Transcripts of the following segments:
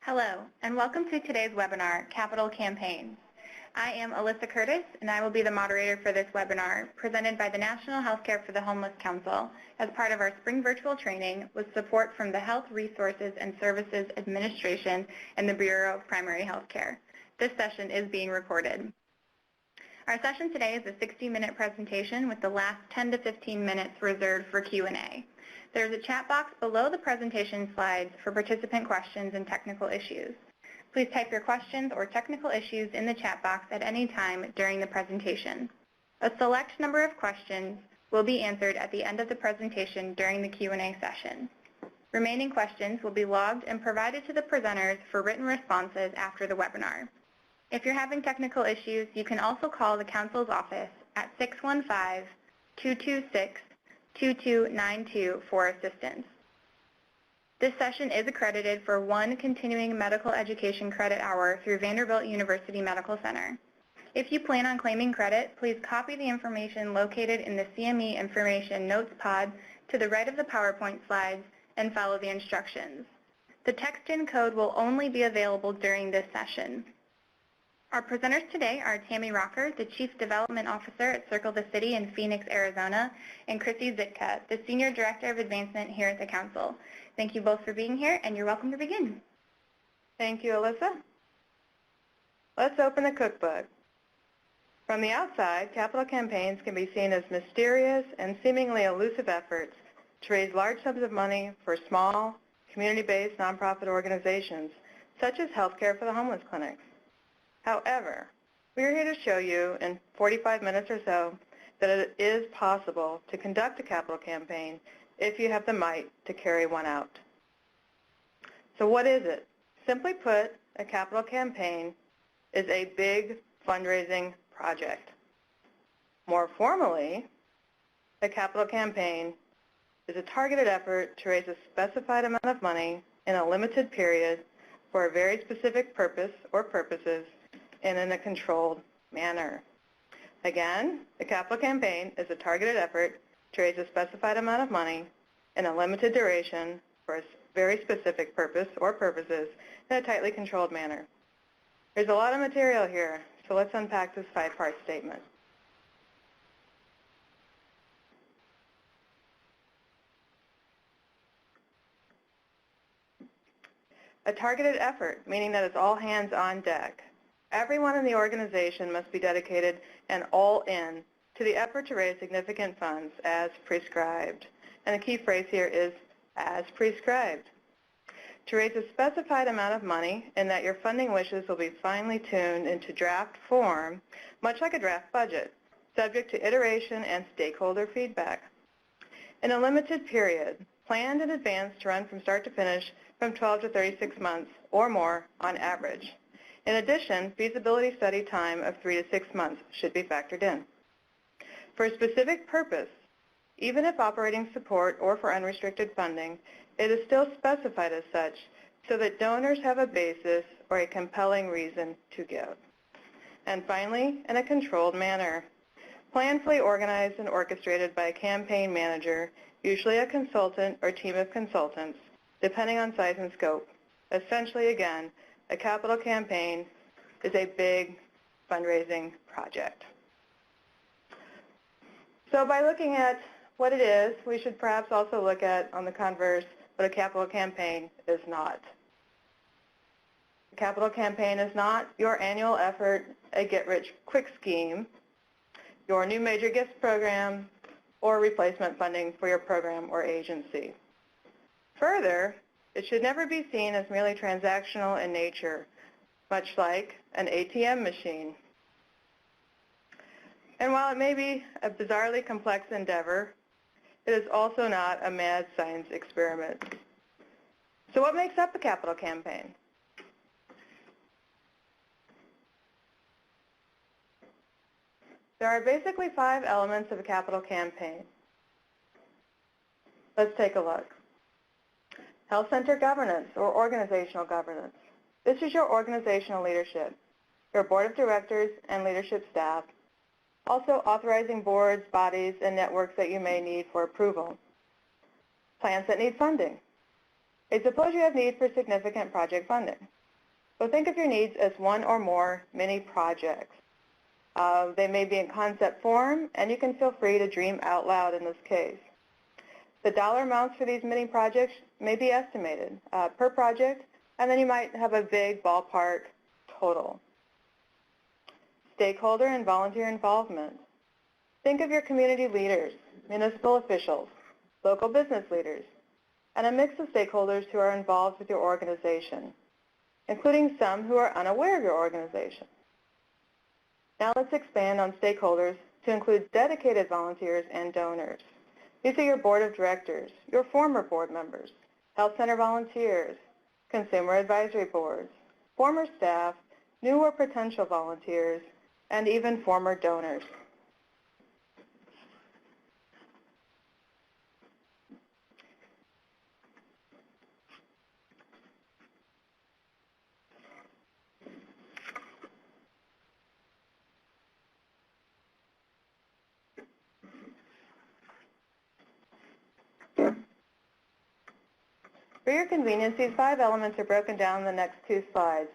Hello, and welcome to today's webinar, Capital Campaigns. I am Alyssa Curtis, and I will be the moderator for this webinar, presented by the National Healthcare for the Homeless Council as part of our spring virtual training with support from the Health Resources and Services Administration and the Bureau of Primary Health Care. This session is being recorded. Our session today is a 60-minute presentation with the last 10 to 15 minutes reserved for Q&A. There's a chat box below the presentation slides for participant questions and technical issues. Please type your questions or technical issues in the chat box at any time during the presentation. A select number of questions will be answered at the end of the presentation during the Q&A session. Remaining questions will be logged and provided to the presenters for written responses after the webinar. If you're having technical issues, you can also call the Council's office at 615-226-2292 for assistance. This session is accredited for 1 continuing medical education credit hour through Vanderbilt University Medical Center. If you plan on claiming credit, please copy the information located in the CME Information Notes pod to the right of the PowerPoint slides and follow the instructions. The text-in code will only be available during this session. Our presenters today are Tammy, the Chief Development Officer at Circle the City in Phoenix, Arizona, and Crissy, the Senior Director of Advancement here at the Council. Thank you both for being here, and you're welcome to begin. Thank you, Alyssa. Let's open the cookbook. From the outside, capital campaigns can be seen as mysterious and seemingly elusive efforts to raise large sums of money for small, community-based nonprofit organizations, such as Healthcare for the Homeless clinics. However, we are here to show you in 45 minutes or so that it is possible to conduct a capital campaign if you have the might to carry one out. So what is it? Simply put, a capital campaign is a big fundraising project. More formally, a capital campaign is a targeted effort to raise a specified amount of money in a limited period for a very specific purpose or purposes and in a controlled manner. Again, a capital campaign is a targeted effort to raise a specified amount of money in a limited duration for a very specific purpose or purposes in a tightly controlled manner. There's a lot of material here, so let's unpack this 5-part statement. A targeted effort, meaning that it's all hands on deck. Everyone in the organization must be dedicated and all in to the effort to raise significant funds as prescribed. And the key phrase here is as prescribed. To raise a specified amount of money and that your funding wishes will be finely tuned into draft form, much like a draft budget, subject to iteration and stakeholder feedback. In a limited period, planned in advance to run from start to finish from 12 to 36 months or more on average. In addition, feasibility study time of 3 to 6 months should be factored in. For a specific purpose, even if operating support or for unrestricted funding, it is still specified as such so that donors have a basis or a compelling reason to give. And finally, in a controlled manner, planfully organized and orchestrated by a campaign manager, usually a consultant or team of consultants, depending on size and scope. Essentially, again, a capital campaign is a big fundraising project. So by looking at what it is, we should perhaps also look at, on the converse, what a capital campaign is not. A capital campaign is not your annual effort, a get-rich-quick scheme, your new major gifts program, or replacement funding for your program or agency. Further, it should never be seen as merely transactional in nature, much like an ATM machine. And while it may be a bizarrely complex endeavor, it is also not a mad science experiment. So what makes up a capital campaign? There are basically 5 elements of a capital campaign. Let's take a look. Health center governance or organizational governance. This is your organizational leadership, your board of directors and leadership staff, also authorizing boards, bodies, and networks that you may need for approval. Plans that need funding. Suppose you have need for significant project funding. So think of your needs as one or more mini projects. They may be in concept form, and you can feel free to dream out loud in this case. The dollar amounts for these mini projects may be estimated per project, and then you might have a vague ballpark total. Stakeholder and volunteer involvement. Think of your community leaders, municipal officials, local business leaders, and a mix of stakeholders who are involved with your organization, including some who are unaware of your organization. Now let's expand on stakeholders to include dedicated volunteers and donors. These are your board of directors, your former board members, health center volunteers, consumer advisory boards, former staff, new or potential volunteers, and even former donors. For your convenience, these 5 elements are broken down in the next 2 slides.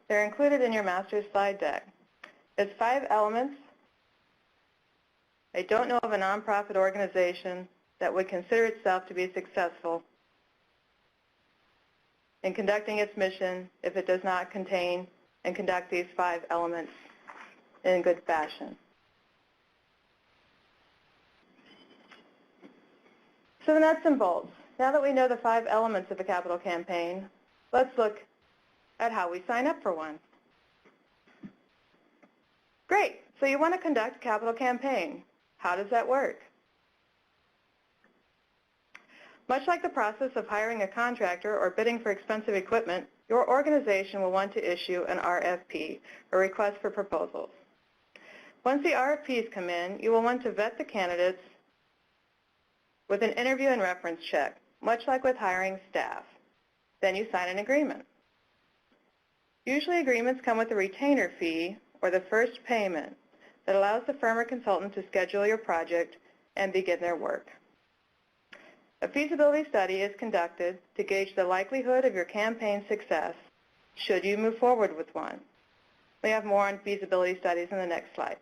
They're included in your master's slide deck. It's 5 elements. I don't know of a nonprofit organization that would consider itself to be successful in conducting its mission if it does not contain and conduct these 5 elements in good fashion. So the nuts and bolts. Now that we know the 5 elements of a capital campaign, let's look at how we sign up for one. Great, so you want to conduct a capital campaign. How does that work? Much like the process of hiring a contractor or bidding for expensive equipment, your organization will want to issue an RFP, or request for proposals. Once the RFPs come in, you will want to vet the candidates with an interview and reference check, much like with hiring staff. Then you sign an agreement. Usually agreements come with a retainer fee or the first payment that allows the firm or consultant to schedule your project and begin their work. A feasibility study is conducted to gauge the likelihood of your campaign success should you move forward with one. We have more on feasibility studies in the next slide.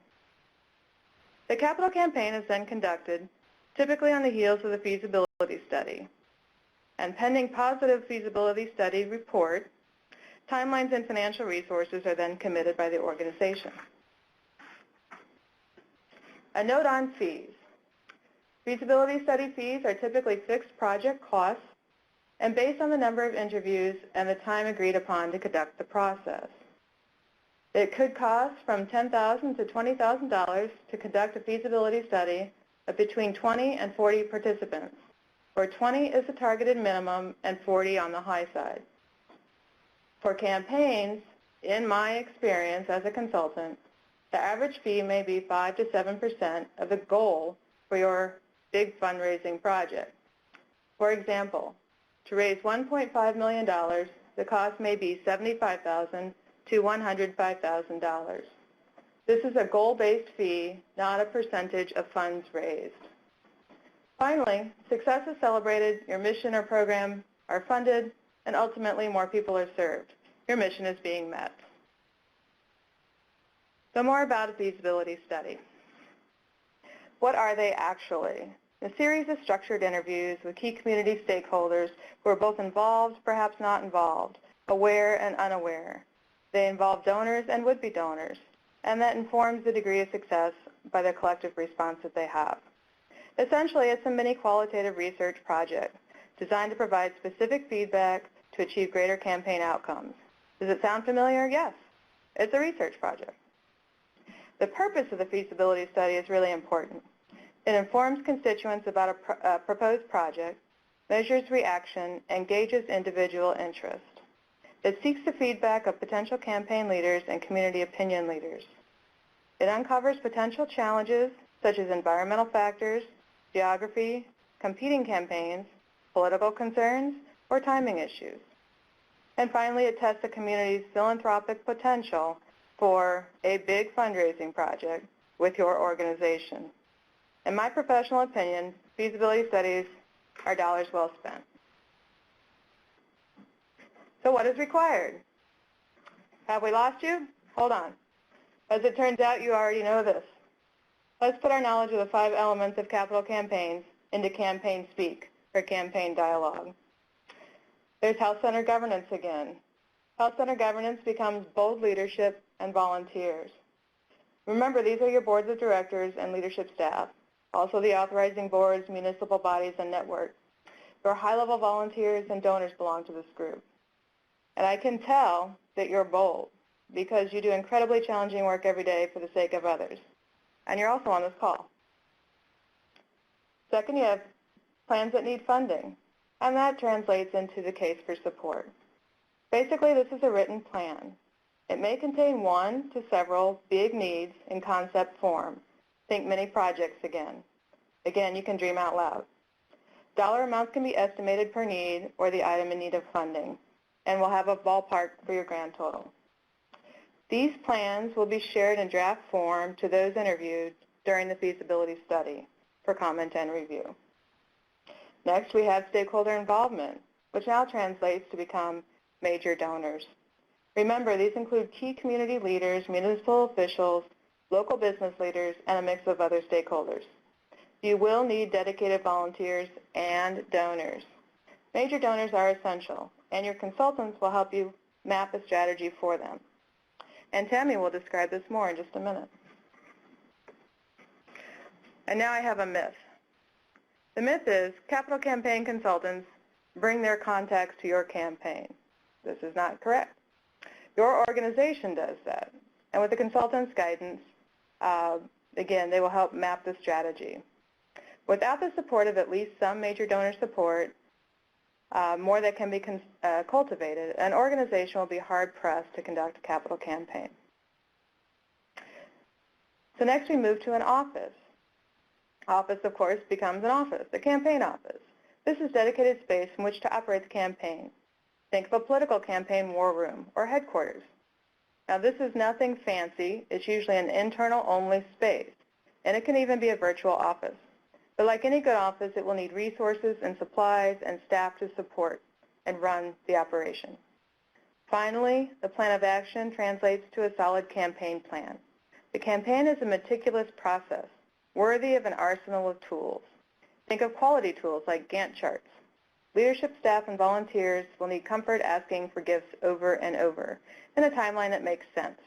The capital campaign is then conducted typically on the heels of the feasibility study. And pending positive feasibility study report, timelines and financial resources are then committed by the organization. A note on fees. Feasibility study fees are typically fixed project costs and based on the number of interviews and the time agreed upon to conduct the process. It could cost from $10,000 to $20,000 to conduct a feasibility study of between 20 and 40 participants, where 20 is the targeted minimum and 40 on the high side. For campaigns, in my experience as a consultant, the average fee may be 5 to 7% of the goal for your big fundraising project. For example, to raise $1.5 million, the cost may be $75,000 to $105,000. This is a goal-based fee, not a percentage of funds raised. Finally, success is celebrated, your mission or program are funded, and ultimately more people are served. Your mission is being met. So more about a feasibility study. What are they actually? A series of structured interviews with key community stakeholders who are both involved, perhaps not involved, aware and unaware. They involve donors and would-be donors, and that informs the degree of success by the collective response that they have. Essentially, it's a mini qualitative research project designed to provide specific feedback to achieve greater campaign outcomes. Does it sound familiar? Yes. It's a research project. The purpose of the feasibility study is really important. It informs constituents about a proposed project, measures reaction, and gauges individual interest. It seeks the feedback of potential campaign leaders and community opinion leaders. It uncovers potential challenges such as environmental factors, geography, competing campaigns, political concerns, or timing issues. And finally, it tests the community's philanthropic potential for a big fundraising project with your organization. In my professional opinion, feasibility studies are dollars well spent. So what is required? Have we lost you? Hold on. As it turns out, you already know this. Let's put our knowledge of the 5 elements of capital campaigns into campaign speak, or campaign dialogue. There's health-centered governance again. Health-centered governance becomes bold leadership and volunteers. Remember, these are your boards of directors and leadership staff, also the authorizing boards, municipal bodies, and networks. Your high-level volunteers and donors belong to this group. And I can tell that you're bold because you do incredibly challenging work every day for the sake of others. And you're also on this call. Second, you have plans that need funding, and that translates into the case for support. Basically, this is a written plan. It may contain 1 to several big needs in concept form. Think mini projects again. Again, you can dream out loud. Dollar amounts can be estimated per need or the item in need of funding, and we'll have a ballpark for your grand total. These plans will be shared in draft form to those interviewed during the feasibility study for comment and review. Next, we have stakeholder involvement, which now translates to become major donors. Remember, these include key community leaders, municipal officials, local business leaders, and a mix of other stakeholders. You will need dedicated volunteers and donors. Major donors are essential, and your consultants will help you map a strategy for them. And Tammy will describe this more in just a minute. And now I have a myth. The myth is capital campaign consultants bring their contacts to your campaign. This is not correct. Your organization does that. And with the consultant's guidance, again, they will help map the strategy. Without the support of at least some major donor support, more that can be cultivated, an organization will be hard-pressed to conduct a capital campaign. So next we move to an office. Office, of course, becomes an office, a campaign office. This is dedicated space in which to operate the campaign. Think of a political campaign war room or headquarters. Now this is nothing fancy. It's usually an internal-only space, and it can even be a virtual office. But like any good office, it will need resources and supplies and staff to support and run the operation. Finally, the plan of action translates to a solid campaign plan. The campaign is a meticulous process, worthy of an arsenal of tools. Think of quality tools like Gantt charts. Leadership staff and volunteers will need comfort asking for gifts over and over in a timeline that makes sense.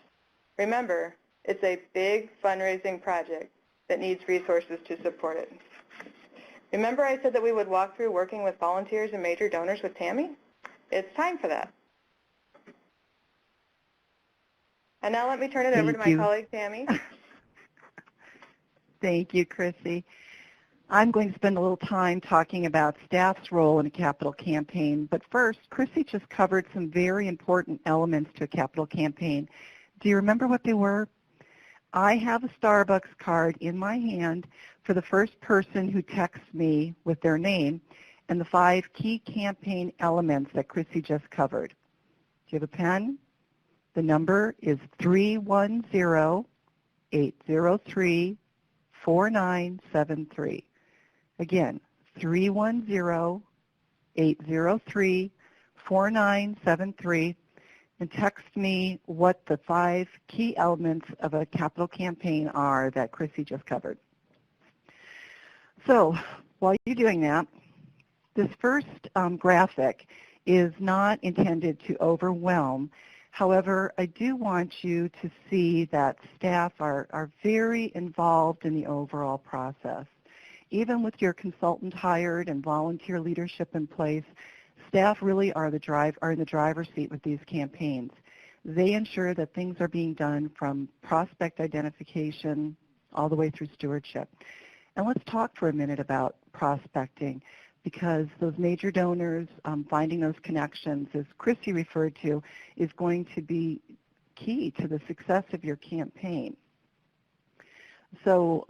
Remember, it's a big fundraising project that needs resources to support it. Remember I said that we would walk through working with volunteers and major donors with Tammy? It's time for that. And now let me turn it over to my colleague, Tammy. Thank you, Crissy. I'm going to spend a little time talking about staff's role in a capital campaign. But first, Crissy just covered some very important elements to a capital campaign. Do you remember what they were? I have a Starbucks card in my hand for the first person who texts me with their name and the 5 key campaign elements that Crissy just covered. Do you have a pen? The number is 310-803-4973. Again, 310-803-4973, and text me what the 5 key elements of a capital campaign are that Crissy just covered. So while you're doing that, this first graphic is not intended to overwhelm. However, I do want you to see that staff are very involved in the overall process. Even with your consultant hired and volunteer leadership in place, staff really are in the driver's seat with these campaigns. They ensure that things are being done from prospect identification all the way through stewardship. And let's talk for a minute about prospecting, because those major donors, finding those connections, as Crissy referred to, is going to be key to the success of your campaign. So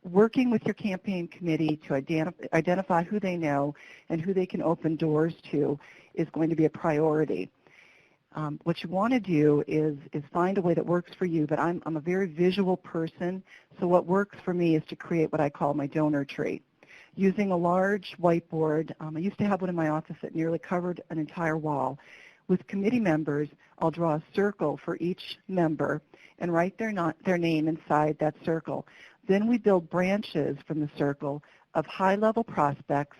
working with your campaign committee to identify who they know and who they can open doors to is going to be a priority. What you want to do is find a way that works for you, but I'm a very visual person, so what works for me is to create what I call my donor tree. Using a large whiteboard, I used to have one in my office that nearly covered an entire wall. With committee members, I'll draw a circle for each member and write their name inside that circle. Then we build branches from the circle of high-level prospects,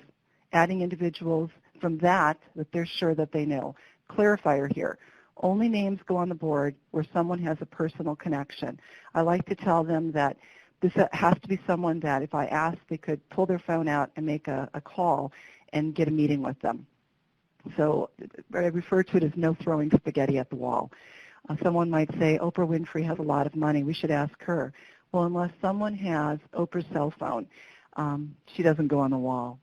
adding individuals from that they're sure that they know. Clarifier here. Only names go on the board where someone has a personal connection. I like to tell them that this has to be someone that if I asked, they could pull their phone out and make a call and get a meeting with them. So I refer to it as no throwing spaghetti at the wall. Someone might say, Oprah Winfrey has a lot of money. We should ask her. Well, unless someone has Oprah's cell phone, she doesn't go on the wall.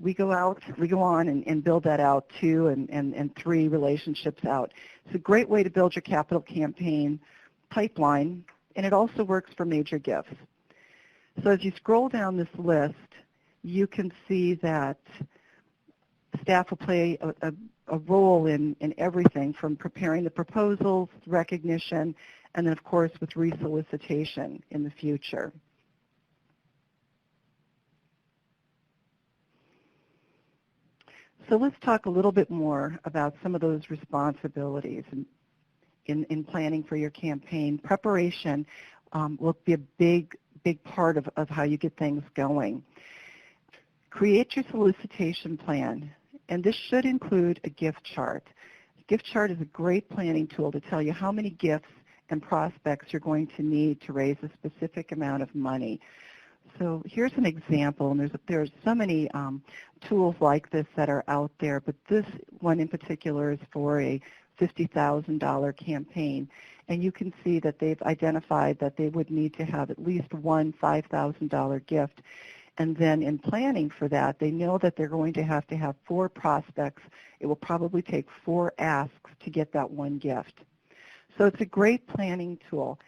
We go on and build that out 2 and 3 relationships out. It's a great way to build your capital campaign pipeline, and it also works for major gifts. So as you scroll down this list, you can see that staff will play a role in everything from preparing the proposals, recognition, and then of course with resolicitation in the future. So let's talk a little bit more about some of those responsibilities in planning for your campaign. Preparation will be a big part of how you get things going. Create your solicitation plan, and this should include a gift chart. A gift chart is a great planning tool to tell you how many gifts and prospects you're going to need to raise a specific amount of money. So here's an example, and there's so many tools like this that are out there, but this one in particular is for a $50,000 campaign, and you can see that they've identified that they would need to have at least one $5,000 gift, and then in planning for that, they know that they're going to have 4 prospects. It will probably take 4 asks to get that one gift. So it's a great planning tool.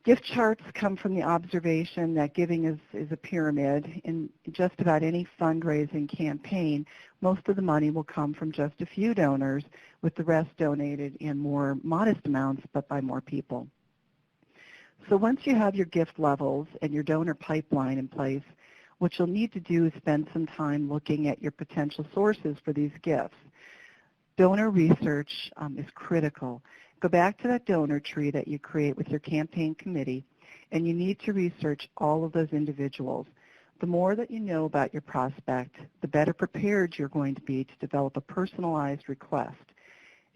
Gift charts come from the observation that giving is a pyramid. In just about any fundraising campaign, most of the money will come from just a few donors, with the rest donated in more modest amounts, but by more people. So once you have your gift levels and your donor pipeline in place, what you'll need to do is spend some time looking at your potential sources for these gifts. Donor research is critical. Go back to that donor tree that you create with your campaign committee, and you need to research all of those individuals. The more that you know about your prospect, the better prepared you're going to be to develop a personalized request.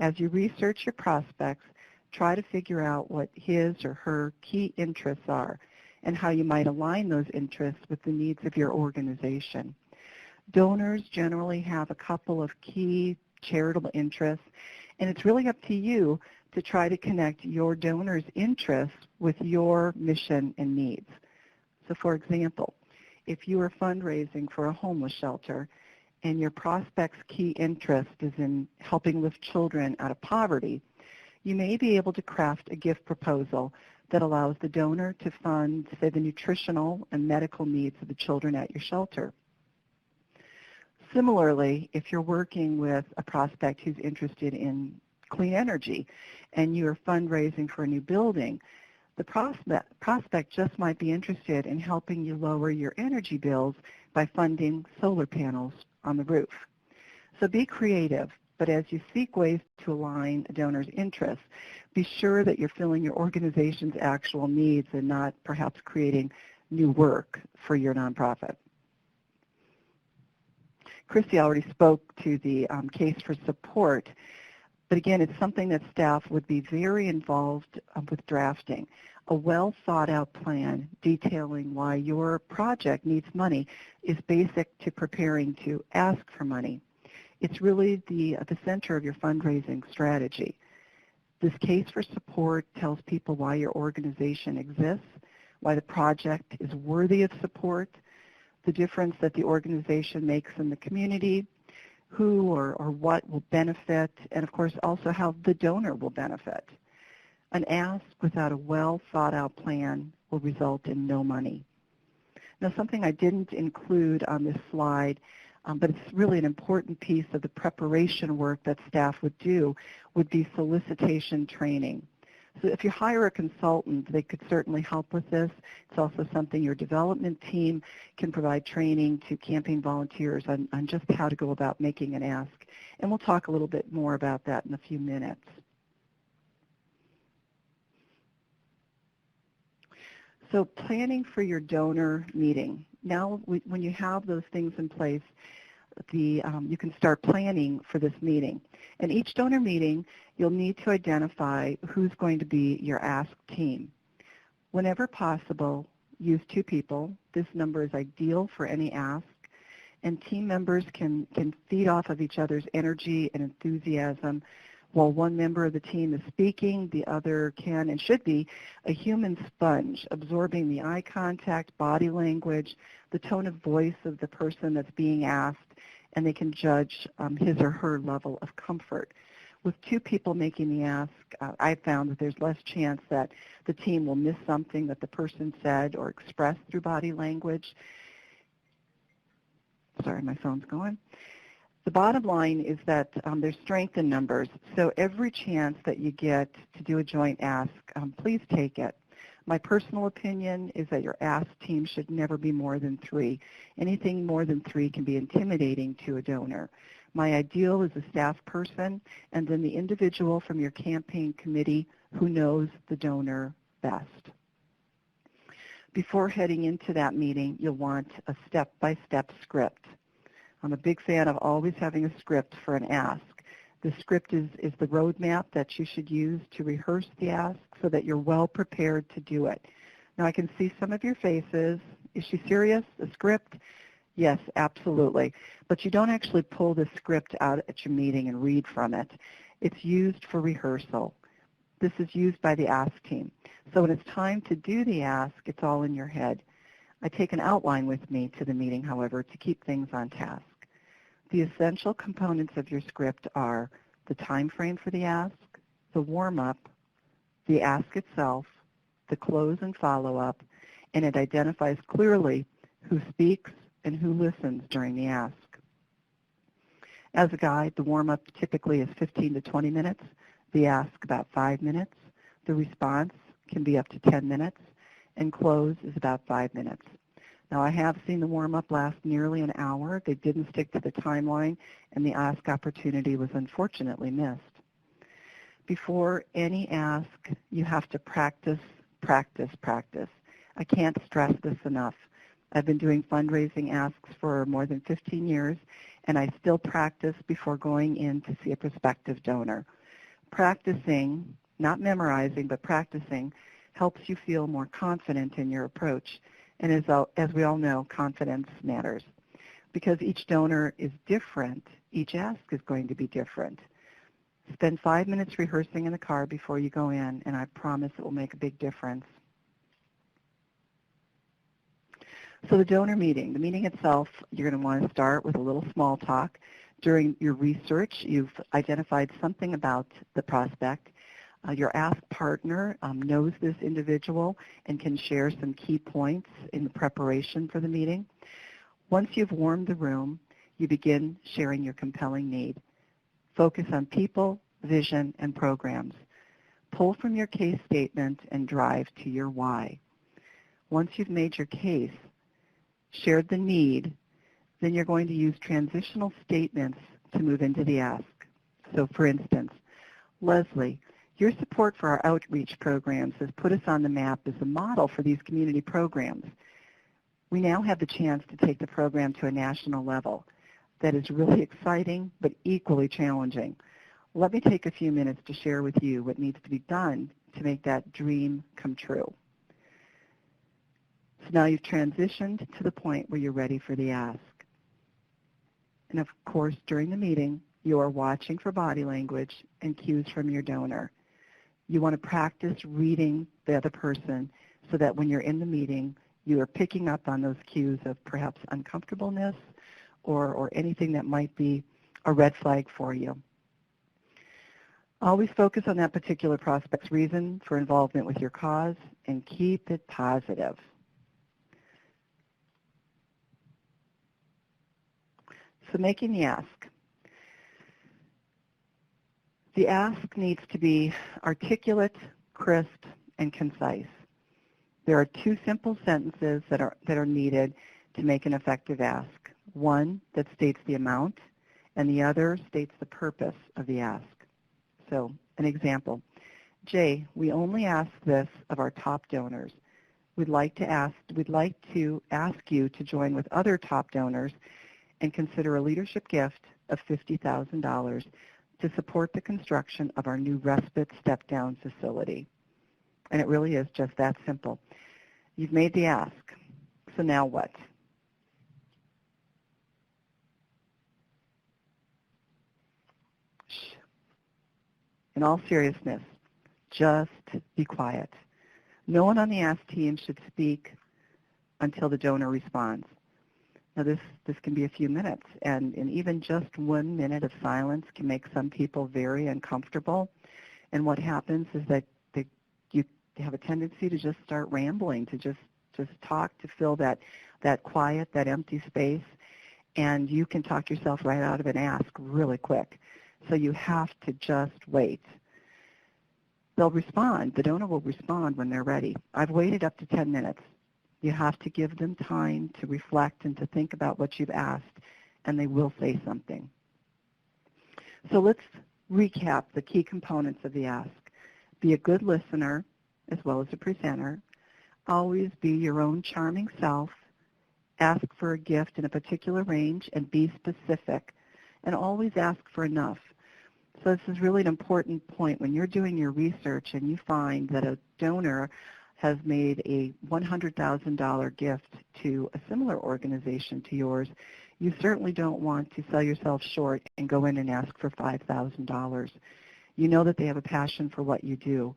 As you research your prospects, try to figure out what his or her key interests are and how you might align those interests with the needs of your organization. Donors generally have a couple of key charitable interests, and it's really up to you to try to connect your donor's interests with your mission and needs. So for example, if you are fundraising for a homeless shelter and your prospect's key interest is in helping lift children out of poverty, you may be able to craft a gift proposal that allows the donor to fund, say, the nutritional and medical needs of the children at your shelter. Similarly, if you're working with a prospect who's interested in clean energy and you're fundraising for a new building, the prospect just might be interested in helping you lower your energy bills by funding solar panels on the roof. So be creative, but as you seek ways to align a donor's interests, be sure that you're filling your organization's actual needs and not perhaps creating new work for your nonprofit. Crissy already spoke to the case for support, but again, it's something that staff would be very involved with drafting. A well-thought-out plan detailing why your project needs money is basic to preparing to ask for money. It's really the center of your fundraising strategy. This case for support tells people why your organization exists, why the project is worthy of support, the difference that the organization makes in the community, who or what will benefit, and of course also how the donor will benefit. An ask without a well-thought-out plan will result in no money. Now, something I didn't include on this slide, but it's really an important piece of the preparation work that staff would do, would be solicitation training. So if you hire a consultant, they could certainly help with this. It's also something your development team can provide training to campaign volunteers on just how to go about making an ask. And we'll talk a little bit more about that in a few minutes. So planning for your donor meeting. Now, when you have those things in place, you can start planning for this meeting. In each donor meeting, you'll need to identify who's going to be your ask team. Whenever possible, use 2 people. This number is ideal for any ask, and team members can feed off of each other's energy and enthusiasm. While one member of the team is speaking, the other can and should be a human sponge, absorbing the eye contact, body language, the tone of voice of the person that's being asked, and they can judge his or her level of comfort. With 2 people making the ask, I found that there's less chance that the team will miss something that the person said or expressed through body language. Sorry, my phone's going. The bottom line is that there's strength in numbers, so every chance that you get to do a joint ask, please take it. My personal opinion is that your ask team should never be more than 3. Anything more than 3 can be intimidating to a donor. My ideal is a staff person and then the individual from your campaign committee who knows the donor best. Before heading into that meeting, you'll want a step-by-step script. I'm a big fan of always having a script for an ask. The script is the roadmap that you should use to rehearse the ask so that you're well prepared to do it. Now I can see some of your faces. Is she serious? A script? Yes, absolutely. But you don't actually pull the script out at your meeting and read from it. It's used for rehearsal. This is used by the ask team. So when it's time to do the ask, it's all in your head. I take an outline with me to the meeting, however, to keep things on task. The essential components of your script are the time frame for the ask, the warm-up, the ask itself, the close and follow-up, and it identifies clearly who speaks and who listens during the ask. As a guide, the warm-up typically is 15 to 20 minutes, the ask about 5 minutes, the response can be up to 10 minutes, and close is about 5 minutes. Now, I have seen the warm-up last nearly an hour. They didn't stick to the timeline, and the ask opportunity was unfortunately missed. Before any ask, you have to practice, practice, practice. I can't stress this enough. I've been doing fundraising asks for more than 15 years, and I still practice before going in to see a prospective donor. Practicing, not memorizing, but practicing, helps you feel more confident in your approach. And as we all know, confidence matters. Because each donor is different, each ask is going to be different. Spend 5 minutes rehearsing in the car before you go in, and I promise it will make a big difference. So the donor meeting. The meeting itself, you're going to want to start with a little small talk. During your research, you've identified something about the prospect. Your ask partner knows this individual and can share some key points in the preparation for the meeting. Once you've warmed the room, you begin sharing your compelling need. Focus on people, vision, and programs. Pull from your case statement and drive to your why. Once you've made your case, shared the need, then you're going to use transitional statements to move into the ask. So for instance, Leslie, your support for our outreach programs has put us on the map as a model for these community programs. We now have the chance to take the program to a national level. That is really exciting, but equally challenging. Let me take a few minutes to share with you what needs to be done to make that dream come true. So now you've transitioned to the point where you're ready for the ask. And of course, during the meeting, you are watching for body language and cues from your donor. You want to practice reading the other person so that when you're in the meeting, you are picking up on those cues of perhaps uncomfortableness or anything that might be a red flag for you. Always focus on that particular prospect's reason for involvement with your cause and keep it positive. So making the ask. The ask needs to be articulate, crisp, and concise. There are two simple sentences that are needed to make an effective ask. One that states the amount, and the other states the purpose of the ask. So, an example. Jay, we only ask this of our top donors. We'd like to ask you to join with other top donors and consider a leadership gift of $50,000 to support the construction of our new respite step-down facility. And it really is just that simple. You've made the ask. So now what? Shh. In all seriousness, just be quiet. No one on the ask team should speak until the donor responds. Now this can be a few minutes, and even just 1 minute of silence can make some people very uncomfortable. And what happens is that you have a tendency to just start rambling, to just talk, to fill that quiet, that empty space, and you can talk yourself right out of an ask really quick. So you have to just wait. They'll respond. The donor will respond when they're ready. I've waited up to 10 minutes. You have to give them time to reflect and to think about what you've asked, and they will say something. So let's recap the key components of the ask. Be a good listener as well as a presenter. Always be your own charming self. Ask for a gift in a particular range and be specific. And always ask for enough. So this is really an important point. When you're doing your research and you find that a donor has made a $100,000 gift to a similar organization to yours, you certainly don't want to sell yourself short and go in and ask for $5,000. You know that they have a passion for what you do.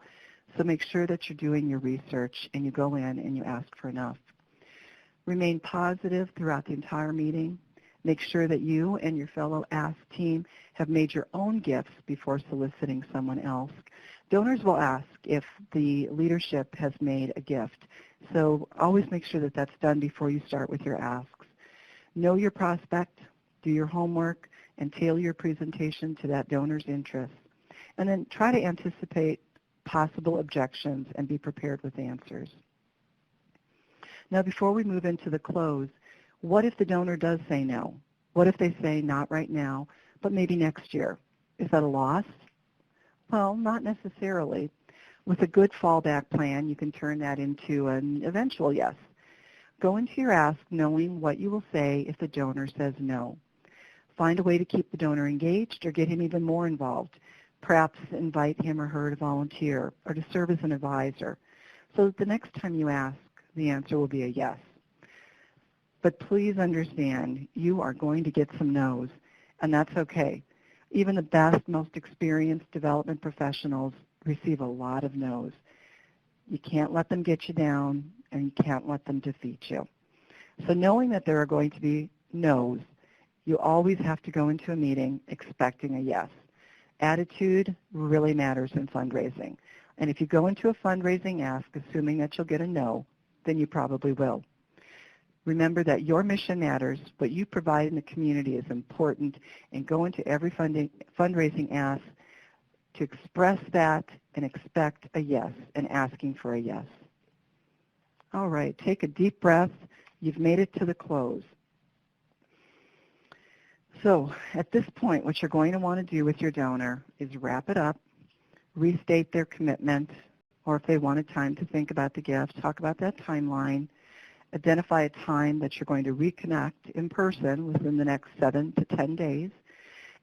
So make sure that you're doing your research and you go in and you ask for enough. Remain positive throughout the entire meeting. Make sure that you and your fellow ask team have made your own gifts before soliciting someone else. Donors will ask if the leadership has made a gift. So always make sure that that's done before you start with your asks. Know your prospect, do your homework, and tailor your presentation to that donor's interests. And then try to anticipate possible objections and be prepared with answers. Now before we move into the close, what if the donor does say no? What if they say not right now, but maybe next year? Is that a loss? Well, not necessarily. With a good fallback plan, you can turn that into an eventual yes. Go into your ask knowing what you will say if the donor says no. Find a way to keep the donor engaged or get him even more involved. Perhaps invite him or her to volunteer or to serve as an advisor. So that the next time you ask, the answer will be a yes. But please understand, you are going to get some no's, and that's okay. Even the best, most experienced development professionals receive a lot of no's. You can't let them get you down, and you can't let them defeat you. So knowing that there are going to be no's, you always have to go into a meeting expecting a yes. Attitude really matters in fundraising. And if you go into a fundraising ask assuming that you'll get a no, then you probably will. Remember that your mission matters, what you provide in the community is important, and go into every fundraising ask to express that and expect a yes and asking for a yes. All right, take a deep breath. You've made it to the close. So at this point, what you're going to want to do with your donor is wrap it up, restate their commitment, or if they wanted time to think about the gift, talk about that timeline, identify a time that you're going to reconnect in person within the next 7 to 10 days.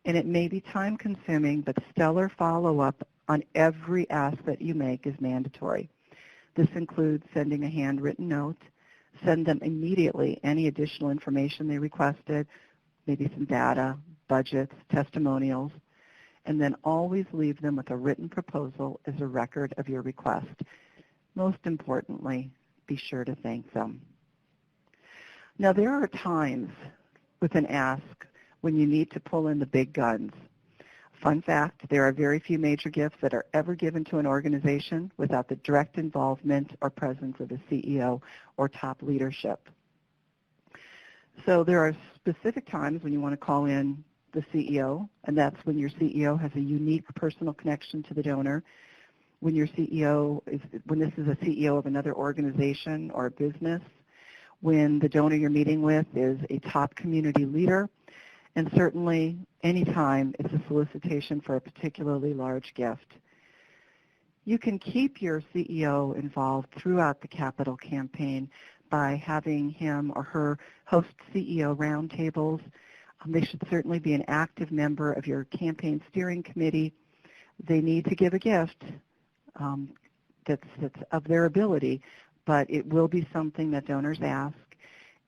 And it may be time consuming, but stellar follow-up on every ask that you make is mandatory. This includes sending a handwritten note, send them immediately any additional information they requested, maybe some data, budgets, testimonials, and then always leave them with a written proposal as a record of your request. Most importantly, be sure to thank them. Now, there are times with an ask when you need to pull in the big guns. Fun fact, there are very few major gifts that are ever given to an organization without the direct involvement or presence of the CEO or top leadership. So there are specific times when you want to call in the CEO, and that's when your CEO has a unique personal connection to the donor. when when this is a CEO of another organization or business, when the donor you're meeting with is a top community leader, and certainly anytime it's a solicitation for a particularly large gift. You can keep your CEO involved throughout the capital campaign by having him or her host CEO roundtables. They should certainly be an active member of your campaign steering committee. They need to give a gift that's of their ability, but it will be something that donors ask,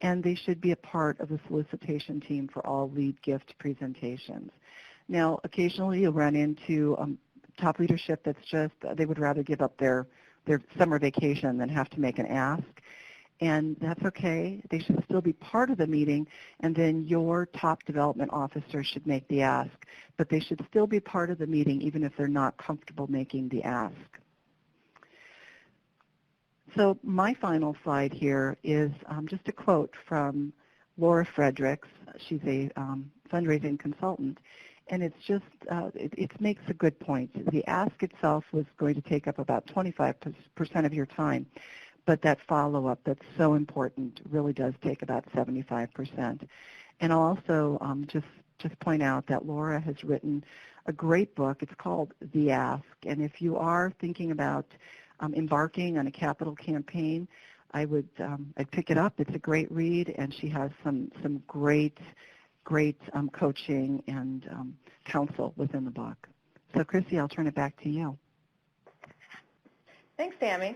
and they should be a part of the solicitation team for all lead gift presentations. Now, occasionally you'll run into top leadership that's just, they would rather give up their summer vacation than have to make an ask. And that's okay. They should still be part of the meeting, and then your top development officer should make the ask. But they should still be part of the meeting even if they're not comfortable making the ask. So my final slide here is just a quote from Laura Fredericks. She's a fundraising consultant. And it's just, it makes a good point. The ask itself was going to take up about 25% of your time. But that follow-up that's so important really does take about 75%. And I'll also just point out that Laura has written a great book. It's called The Ask. And if you are thinking about embarking on a capital campaign, I'd pick it up. It's a great read, and she has some great coaching and counsel within the book. So, Crissy, I'll turn it back to you. Thanks, Tammy.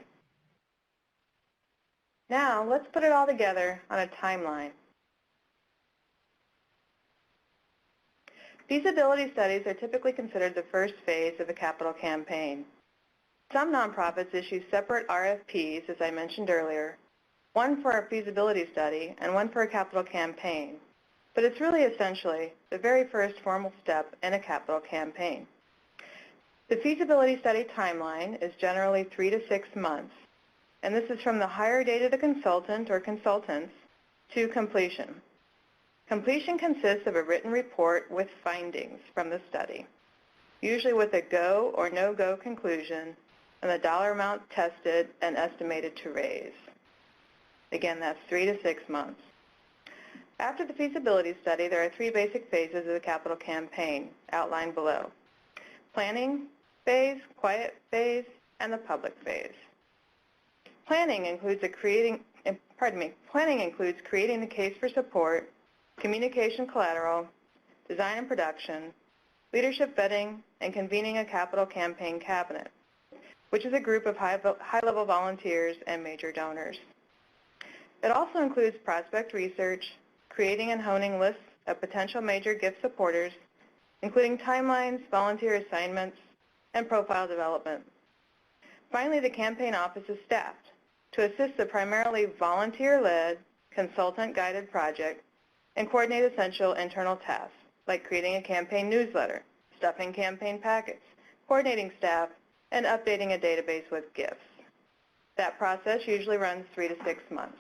Now, let's put it all together on a timeline. Feasibility studies are typically considered the first phase of a capital campaign. Some nonprofits issue separate RFPs, as I mentioned earlier, one for a feasibility study and one for a capital campaign. But it's really essentially the very first formal step in a capital campaign. The feasibility study timeline is generally 3 to 6 months. And this is from the hire date of the consultant or consultants to completion. Completion consists of a written report with findings from the study, usually with a go or no-go conclusion and the dollar amount tested and estimated to raise. Again, that's 3 to 6 months. After the feasibility study, there are 3 basic phases of the capital campaign outlined below: planning phase, quiet phase, and the public phase. Planning includes creating the case for support, communication collateral, design and production, leadership vetting, and convening a capital campaign cabinet, which is a group of high-level volunteers and major donors. It also includes prospect research, creating and honing lists of potential major gift supporters, including timelines, volunteer assignments, and profile development. Finally, the campaign office is staffed to assist the primarily volunteer-led, consultant-guided project and coordinate essential internal tasks like creating a campaign newsletter, stuffing campaign packets, coordinating staff, and updating a database with gifts. That process usually runs 3 to 6 months.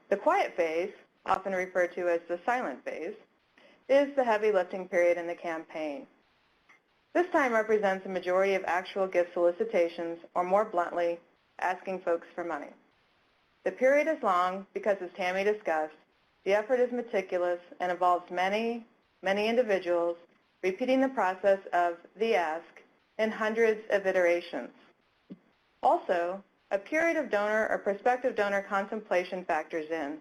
The quiet phase, often referred to as the silent phase, is the heavy lifting period in the campaign. This time represents a majority of actual gift solicitations, or more bluntly, asking folks for money. The period is long because, as Tammy discussed, the effort is meticulous and involves many individuals repeating the process of the ask in hundreds of iterations. Also, a period of donor or prospective donor contemplation factors in,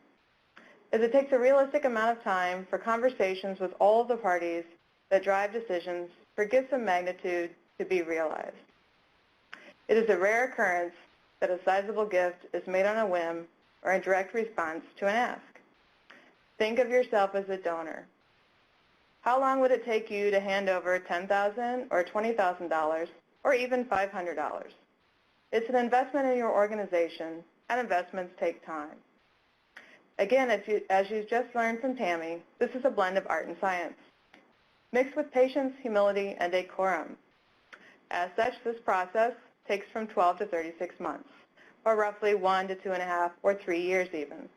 as it takes a realistic amount of time for conversations with all of the parties that drive decisions for gifts of magnitude to be realized. It is a rare occurrence that a sizable gift is made on a whim or in direct response to an ask. Think of yourself as a donor. How long would it take you to hand over $10,000 or $20,000 or even $500? It's an investment in your organization, and investments take time. Again, as you just learned from Tammy, this is a blend of art and science, mixed with patience, humility, and decorum. As such, this process takes from 12 to 36 months, or roughly 1 to 2.5 or 3 years even.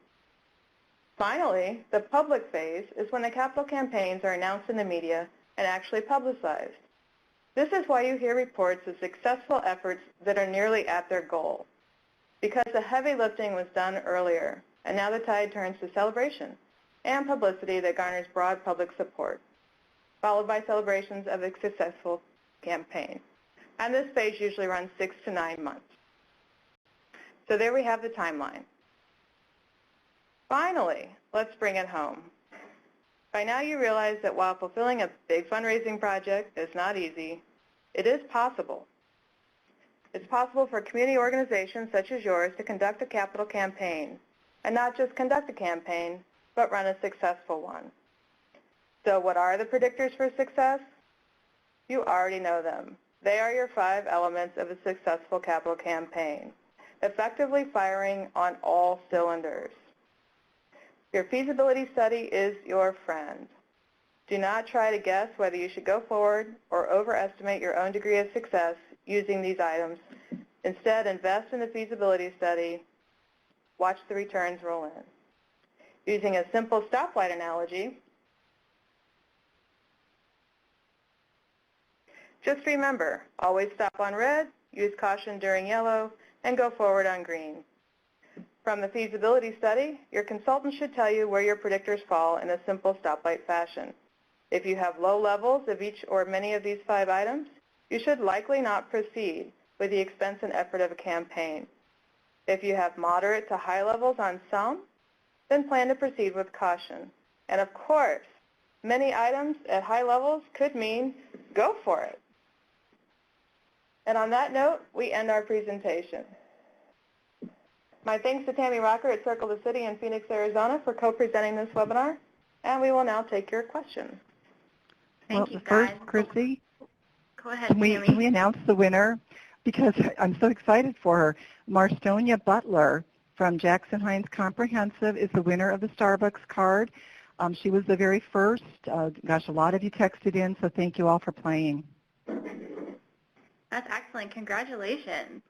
Finally, the public phase is when the capital campaigns are announced in the media and actually publicized. This is why you hear reports of successful efforts that are nearly at their goal, because the heavy lifting was done earlier, and now the tide turns to celebration and publicity that garners broad public support, followed by celebrations of a successful campaign. And this phase usually runs 6 to 9 months. So there we have the timeline. Finally, let's bring it home. By now you realize that while fulfilling a big fundraising project is not easy, it is possible. It's possible for community organizations such as yours to conduct a capital campaign, and not just conduct a campaign, but run a successful one. So what are the predictors for success? You already know them. They are your 5 elements of a successful capital campaign, effectively firing on all cylinders. Your feasibility study is your friend. Do not try to guess whether you should go forward or overestimate your own degree of success using these items. Instead, invest in the feasibility study. Watch the returns roll in. Using a simple stoplight analogy, just remember, always stop on red, use caution during yellow, and go forward on green. From the feasibility study, your consultant should tell you where your predictors fall in a simple stoplight fashion. If you have low levels of each or many of these 5 items, you should likely not proceed with the expense and effort of a campaign. If you have moderate to high levels on some, then plan to proceed with caution. And of course, many items at high levels could mean go for it. And on that note, we end our presentation. My thanks to Tammy Rocker at Circle the City in Phoenix, Arizona for co-presenting this webinar, and we will now take your questions. Thank you, first, guys. Chrissy, Go ahead, can we Tammy. announce the winner? Because I'm so excited for her. Marstonia Butler from Jackson Hines Comprehensive is the winner of the Starbucks card. She was the very first. Gosh, a lot of you texted in, so thank you all for playing. That's excellent. Congratulations.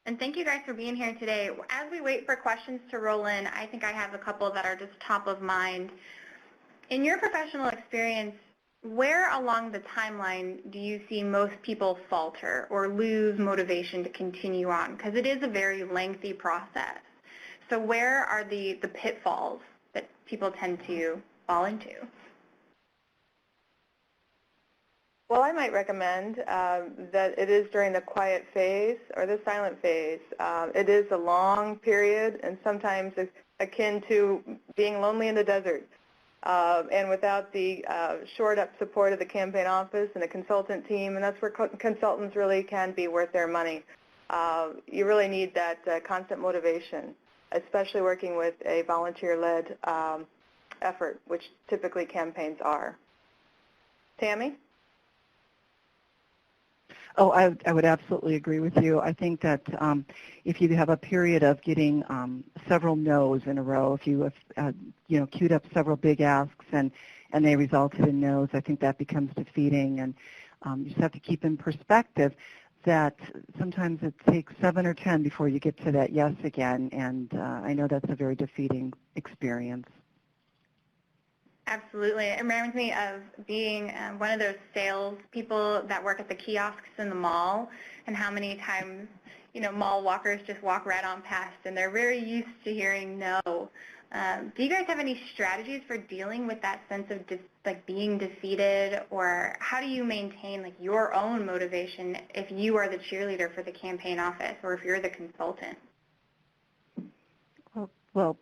And thank you guys for being here today. As we wait for questions to roll in, I think I have a couple that are just top of mind. In your professional experience, where along the timeline do you see most people falter or lose motivation to continue on? Because it is a very lengthy process. So where are the pitfalls that people tend to fall into? Well, I might recommend that it is during the quiet phase or the silent phase. It is a long period and sometimes akin to being lonely in the desert. And without the shored-up support of the campaign office and the consultant team, and that's where consultants really can be worth their money. You really need that constant motivation, especially working with a volunteer-led effort, which typically campaigns are. Tammy? Oh, I would absolutely agree with you. I think that if you have a period of getting several no's in a row, if you have queued up several big asks and they resulted in no's, I think that becomes defeating. And you just have to keep in perspective that sometimes it takes 7 or 10 before you get to that yes again. And I know that's a very defeating experience. Absolutely. It reminds me of being one of those sales people that work at the kiosks in the mall, and how many times, mall walkers just walk right on past, and they're very used to hearing no. Do you guys have any strategies for dealing with that sense of being defeated, or how do you maintain your own motivation if you are the cheerleader for the campaign office or if you're the consultant? Well,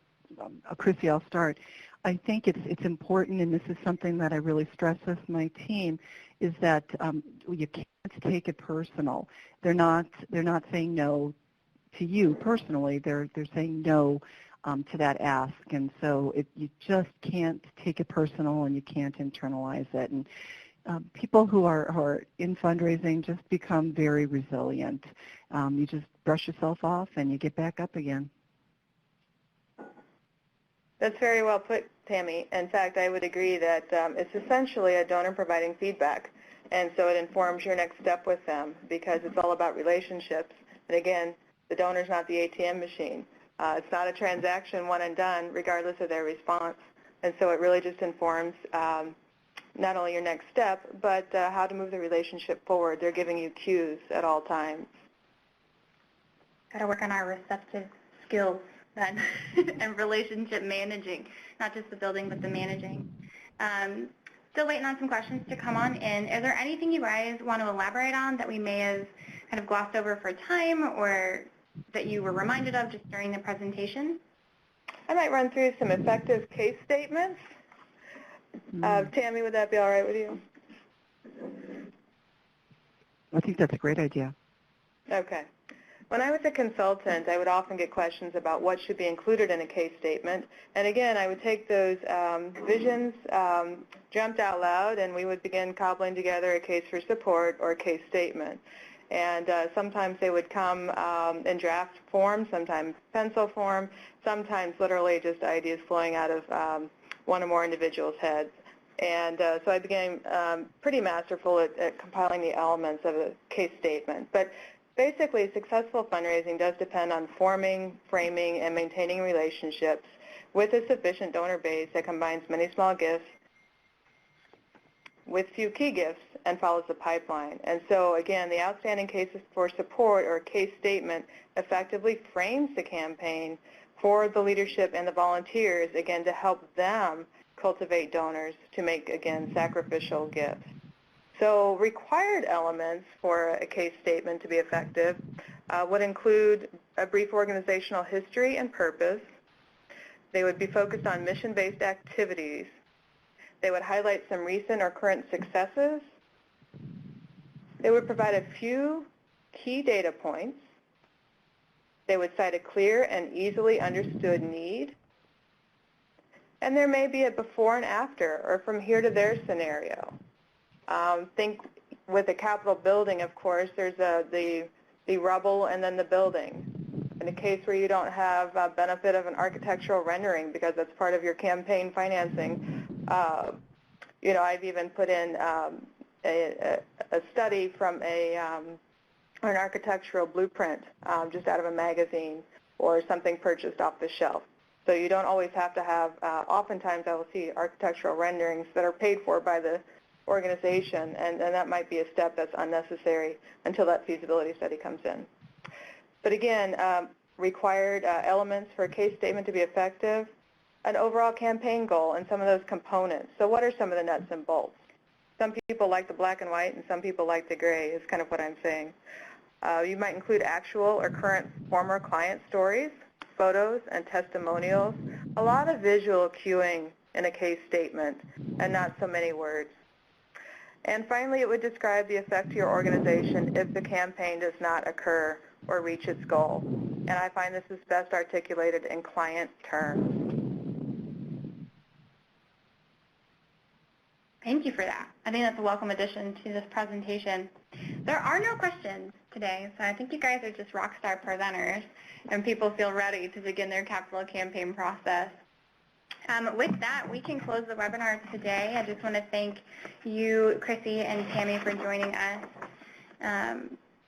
Crissy, I'll start. I think it's important, and this is something that I really stress with my team, is that you can't take it personal. They're not saying no to you personally. They're saying no to that ask, and so you just can't take it personal, and you can't internalize it. And people who are in fundraising just become very resilient. You just brush yourself off, and you get back up again. That's very well put, Tammy. In fact, I would agree that it's essentially a donor providing feedback, and so it informs your next step with them because it's all about relationships. And again, the donor's not the ATM machine. It's not a transaction one and done, regardless of their response. And so it really just informs not only your next step, but how to move the relationship forward. They're giving you cues at all times. Got to work on our receptive skills then, and relationship managing, not just the building, but the managing. Still waiting on some questions to come on in. Is there anything you guys want to elaborate on that we may have kind of glossed over for time, or that you were reminded of just during the presentation? I might run through some effective case statements. Tammy, would that be all right with you? I think that's a great idea. Okay. When I was a consultant, I would often get questions about what should be included in a case statement. And again, I would take those visions, jumped out loud, and we would begin cobbling together a case for support or a case statement. And sometimes they would come in draft form, sometimes pencil form, sometimes literally just ideas flowing out of one or more individuals' heads. And so I became pretty masterful at compiling the elements of a case statement. But basically, successful fundraising does depend on forming, framing, and maintaining relationships with a sufficient donor base that combines many small gifts with few key gifts and follows the pipeline. And so, again, the outstanding cases for support or case statement effectively frames the campaign for the leadership and the volunteers, again, to help them cultivate donors to make, again, sacrificial gifts. So required elements for a case statement to be effective would include a brief organizational history and purpose. They would be focused on mission-based activities. They would highlight some recent or current successes. They would provide a few key data points. They would cite a clear and easily understood need. And there may be a before and after, or from here to there scenario. Think with a Capitol building, of course, there's the rubble and then the building. In a case where you don't have a benefit of an architectural rendering because that's part of your campaign financing, you know, I've even put in a study from an architectural blueprint just out of a magazine or something purchased off the shelf. So you don't always have to have, oftentimes I will see architectural renderings that are paid for by the organization, and that might be a step that's unnecessary until that feasibility study comes in. But again, required elements for a case statement to be effective, an overall campaign goal and some of those components. So what are some of the nuts and bolts? Some people like the black and white and some people like the gray is kind of what I'm saying. You might include actual or current former client stories, photos and testimonials, a lot of visual cueing in a case statement and not so many words. And finally, it would describe the effect to your organization if the campaign does not occur or reach its goal. And I find this is best articulated in client terms. Thank you for that. I think that's a welcome addition to this presentation. There are no questions today, so I think you guys are just rock star presenters, and people feel ready to begin their capital campaign process. With that, we can close the webinar today. I just want to thank you, Crissy and Tammy, for joining us.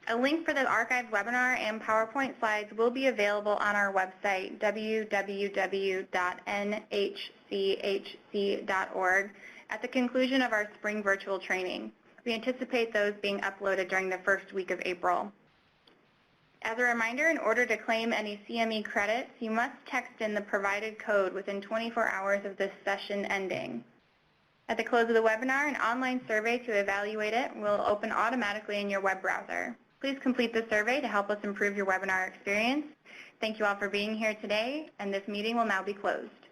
A link for the archived webinar and PowerPoint slides will be available on our website, www.nhchc.org, at the conclusion of our spring virtual training. We anticipate those being uploaded during the first week of April. As a reminder, in order to claim any CME credits, you must text in the provided code within 24 hours of this session ending. At the close of the webinar, an online survey to evaluate it will open automatically in your web browser. Please complete the survey to help us improve your webinar experience. Thank you all for being here today, and this meeting will now be closed.